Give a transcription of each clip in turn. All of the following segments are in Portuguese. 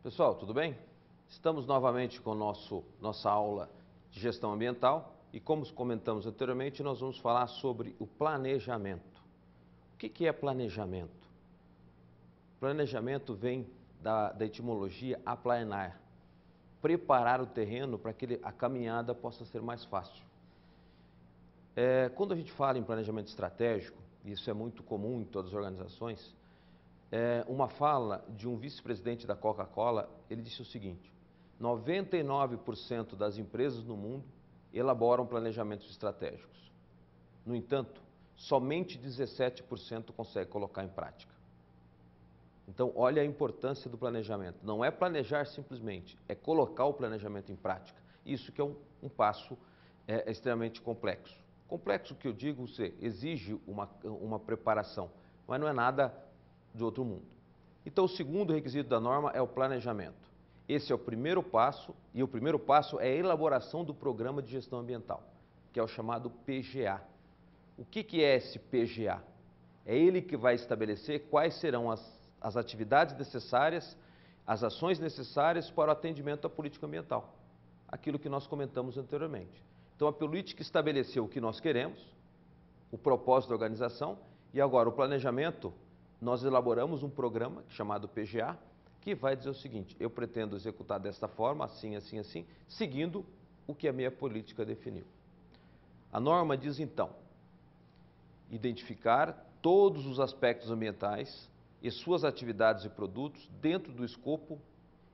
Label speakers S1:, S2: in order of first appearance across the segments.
S1: Pessoal, tudo bem? Estamos novamente com nossa aula de gestão ambiental e, como comentamos anteriormente, nós vamos falar sobre o planejamento. O que é planejamento? Planejamento vem da etimologia aplanar, preparar o terreno para que a caminhada possa ser mais fácil. Quando a gente fala em planejamento estratégico, e isso é muito comum em todas as organizações, uma fala de um vice-presidente da Coca-Cola, ele disse o seguinte: 99% das empresas no mundo elaboram planejamentos estratégicos. No entanto, somente 17% consegue colocar em prática. Então, olha a importância do planejamento. Não é planejar simplesmente, é colocar o planejamento em prática. Isso que é um passo extremamente complexo. Complexo que eu digo, exige uma preparação, mas não é nada de outro mundo. Então, o segundo requisito da norma é o planejamento. Esse é o primeiro passo, e o primeiro passo é a elaboração do Programa de Gestão Ambiental, que é o chamado PGA. O que é esse PGA? É ele que vai estabelecer quais serão as atividades necessárias, as ações necessárias para o atendimento à política ambiental, aquilo que nós comentamos anteriormente. Então, a política estabeleceu o que nós queremos, o propósito da organização, e agora o planejamento. Nós elaboramos um programa chamado PGA, que vai dizer o seguinte: eu pretendo executar desta forma, assim, assim, assim, seguindo o que a minha política definiu. A norma diz, então, identificar todos os aspectos ambientais e suas atividades e produtos dentro do escopo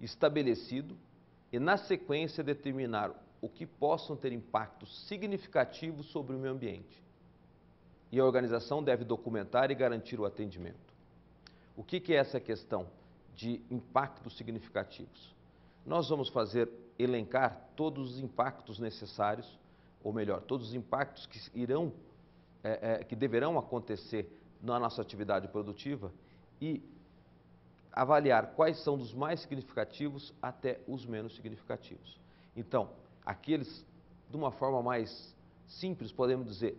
S1: estabelecido e, na sequência, determinar o que possam ter impactos significativos sobre o meio ambiente. E a organização deve documentar e garantir o atendimento. O que é essa questão de impactos significativos? Nós vamos elencar todos os impactos necessários, ou melhor, todos os impactos que deverão acontecer na nossa atividade produtiva e avaliar quais são dos mais significativos até os menos significativos. Então, aqueles, de uma forma mais simples, podemos dizer,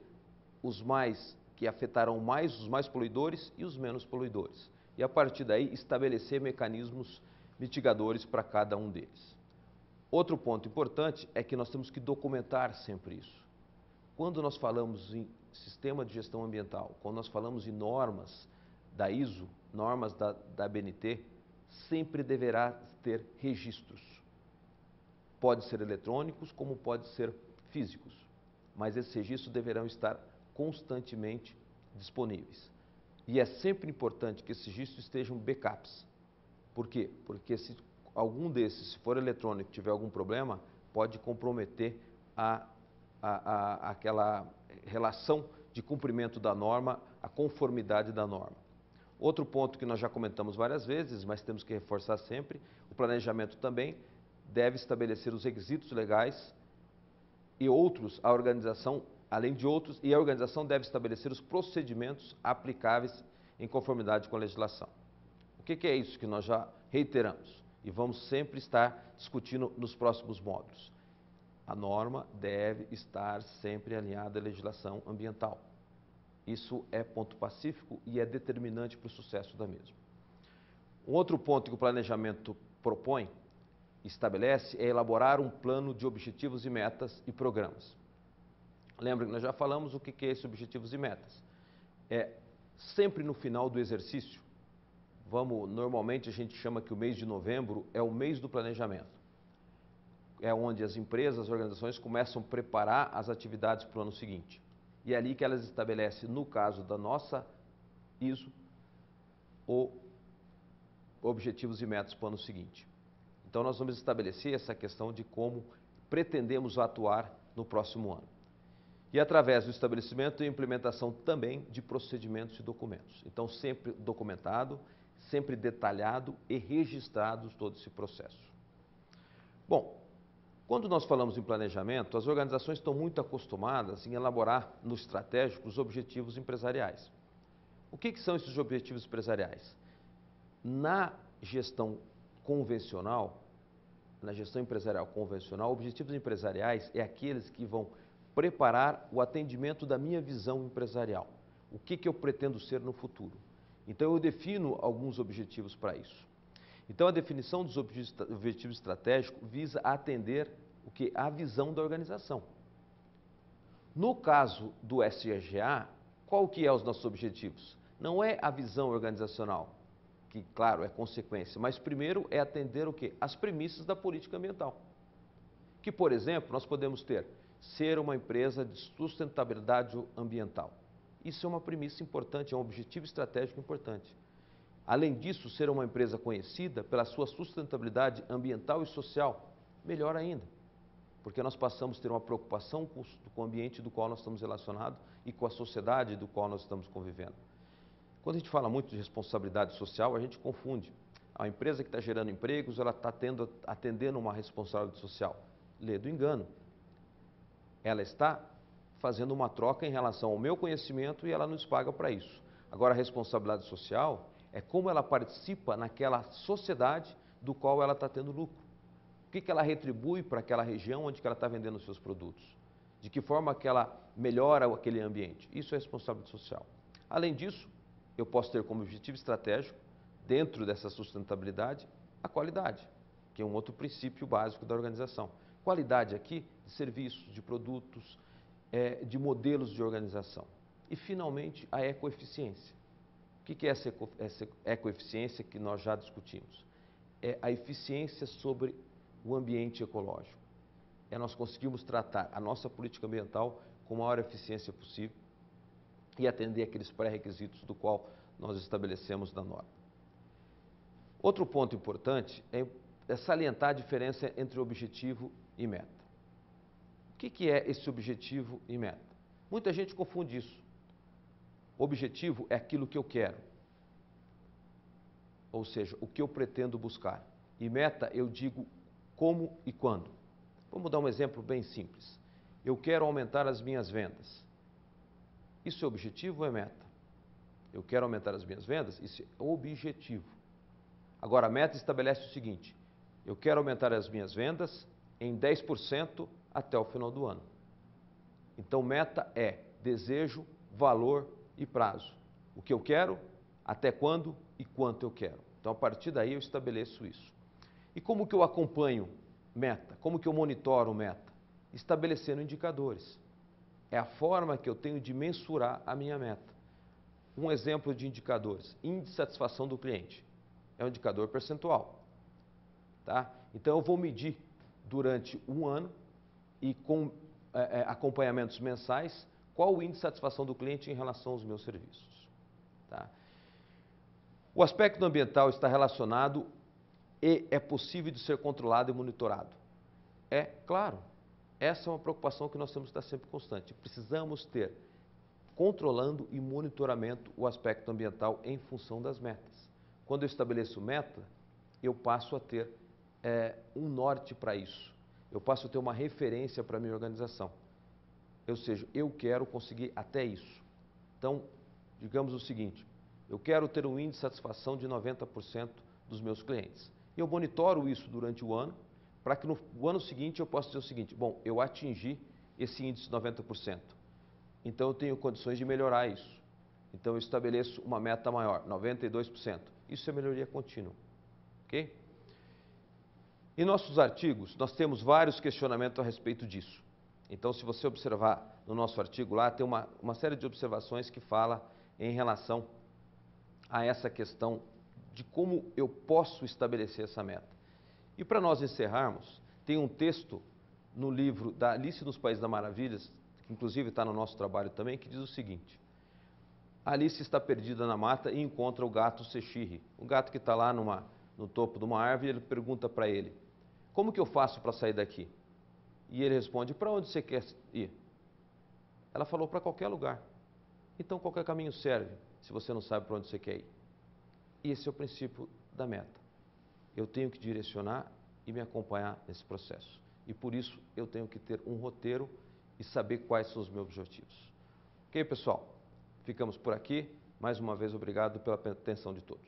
S1: os mais que afetarão mais os mais poluidores e os menos poluidores. E a partir daí estabelecer mecanismos mitigadores para cada um deles. Outro ponto importante é que nós temos que documentar sempre isso. Quando nós falamos em sistema de gestão ambiental, quando nós falamos em normas da ISO, normas da ABNT, sempre deverá ter registros. Pode ser eletrônicos, como pode ser físicos, mas esses registros deverão estar constantemente disponíveis. E é sempre importante que esses registros estejam backups. Por quê? Porque se algum desses, se for eletrônico, tiver algum problema, pode comprometer aquela relação de cumprimento da norma, a conformidade da norma. Outro ponto que nós já comentamos várias vezes, mas temos que reforçar sempre: o planejamento também deve estabelecer os requisitos legais e outros, a organização deve estabelecer os procedimentos aplicáveis em conformidade com a legislação. O que é isso que nós já reiteramos e vamos sempre estar discutindo nos próximos módulos? A norma deve estar sempre alinhada à legislação ambiental. Isso é ponto pacífico e é determinante para o sucesso da mesma. Um outro ponto que o planejamento propõe, estabelece, é elaborar um plano de objetivos e metas e programas. Lembra que nós já falamos o que é esses objetivos e metas. Sempre no final do exercício, normalmente a gente chama que o mês de novembro é o mês do planejamento. É onde as empresas, as organizações começam a preparar as atividades para o ano seguinte. E é ali que elas estabelecem, no caso da nossa ISO, objetivos e metas para o ano seguinte. Então, nós vamos estabelecer essa questão de como pretendemos atuar no próximo ano. E através do estabelecimento e implementação também de procedimentos e documentos. Então, sempre documentado, sempre detalhado e registrado todo esse processo. Bom, quando nós falamos em planejamento, as organizações estão muito acostumadas em elaborar no estratégico os objetivos empresariais. O que são esses objetivos empresariais? Na gestão convencional, na gestão empresarial convencional, objetivos empresariais é aqueles que vão preparar o atendimento da minha visão empresarial. O que eu pretendo ser no futuro? Então, eu defino alguns objetivos para isso. Então, a definição dos objetivos estratégicos visa atender o que? A visão da organização. No caso do SGA, qual que é os nossos objetivos? Não é a visão organizacional, que, claro, é consequência, mas primeiro é atender o quê? As premissas da política ambiental. Que, por exemplo, nós podemos ter ser uma empresa de sustentabilidade ambiental. Isso é uma premissa importante, é um objetivo estratégico importante. Além disso, ser uma empresa conhecida pela sua sustentabilidade ambiental e social, melhor ainda, porque nós passamos a ter uma preocupação com o ambiente do qual nós estamos relacionados e com a sociedade do qual nós estamos convivendo. Quando a gente fala muito de responsabilidade social, a gente confunde. A empresa que está gerando empregos, ela está atendendo uma responsabilidade social. Lê do engano. Ela está fazendo uma troca em relação ao meu conhecimento e ela nos paga para isso. Agora, a responsabilidade social é como ela participa naquela sociedade do qual ela está tendo lucro. O que ela retribui para aquela região onde ela está vendendo os seus produtos? De que forma que ela melhora aquele ambiente? Isso é responsabilidade social. Além disso, eu posso ter como objetivo estratégico, dentro dessa sustentabilidade, a qualidade, que é um outro princípio básico da organização. Qualidade aqui de serviços, de produtos, de modelos de organização. E, finalmente, a ecoeficiência. O que é essa ecoeficiência que nós já discutimos? É a eficiência sobre o ambiente ecológico. É nós conseguirmos tratar a nossa política ambiental com a maior eficiência possível e atender aqueles pré-requisitos do qual nós estabelecemos na norma. Outro ponto importante é salientar a diferença entre objetivo e meta. O que é esse objetivo e meta? Muita gente confunde isso. Objetivo é aquilo que eu quero, ou seja, o que eu pretendo buscar. E meta eu digo como e quando. Vamos dar um exemplo bem simples. Eu quero aumentar as minhas vendas. Isso é objetivo ou é meta? Eu quero aumentar as minhas vendas? Isso é objetivo. Agora, a meta estabelece o seguinte: eu quero aumentar as minhas vendas em 10% até o final do ano. Então, meta é desejo, valor e prazo. O que eu quero, até quando e quanto eu quero. Então, a partir daí, eu estabeleço isso. E como que eu acompanho meta? Como que eu monitoro meta? Estabelecendo indicadores. É a forma que eu tenho de mensurar a minha meta. Um exemplo de indicadores: índice de satisfação do cliente. É um indicador percentual. Tá? Então, eu vou medir durante um ano e com acompanhamentos mensais qual o índice de satisfação do cliente em relação aos meus serviços. Tá? O aspecto ambiental está relacionado e é possível de ser controlado e monitorado. É claro, essa é uma preocupação que nós temos que estar sempre constante. Precisamos ter controlando e monitoramento o aspecto ambiental em função das metas. Quando eu estabeleço meta, eu passo a ter um norte para isso. Eu passo a ter uma referência para a minha organização. Ou seja, eu quero conseguir até isso. Então, digamos o seguinte: eu quero ter um índice de satisfação de 90% dos meus clientes. Eu monitoro isso durante o ano, para que no ano seguinte eu possa dizer o seguinte: bom, eu atingi esse índice de 90%. Então, eu tenho condições de melhorar isso. Então, eu estabeleço uma meta maior, 92%. Isso é melhoria contínua. Ok? Em nossos artigos, nós temos vários questionamentos a respeito disso. Então, se você observar no nosso artigo lá, tem uma série de observações que fala em relação a essa questão de como eu posso estabelecer essa meta. E para nós encerrarmos, tem um texto no livro da Alice nos Países das Maravilhas, que inclusive está no nosso trabalho também, que diz o seguinte: Alice está perdida na mata e encontra o gato Sechirre. O gato que está lá no topo de uma árvore, ele pergunta para ele: como que eu faço para sair daqui? E ele responde: para onde você quer ir? Ela falou: para qualquer lugar. Então, qualquer caminho serve, se você não sabe para onde você quer ir. E esse é o princípio da meta. Eu tenho que direcionar e me acompanhar nesse processo. E por isso, eu tenho que ter um roteiro e saber quais são os meus objetivos. Ok, pessoal? Ficamos por aqui. Mais uma vez, obrigado pela atenção de todos.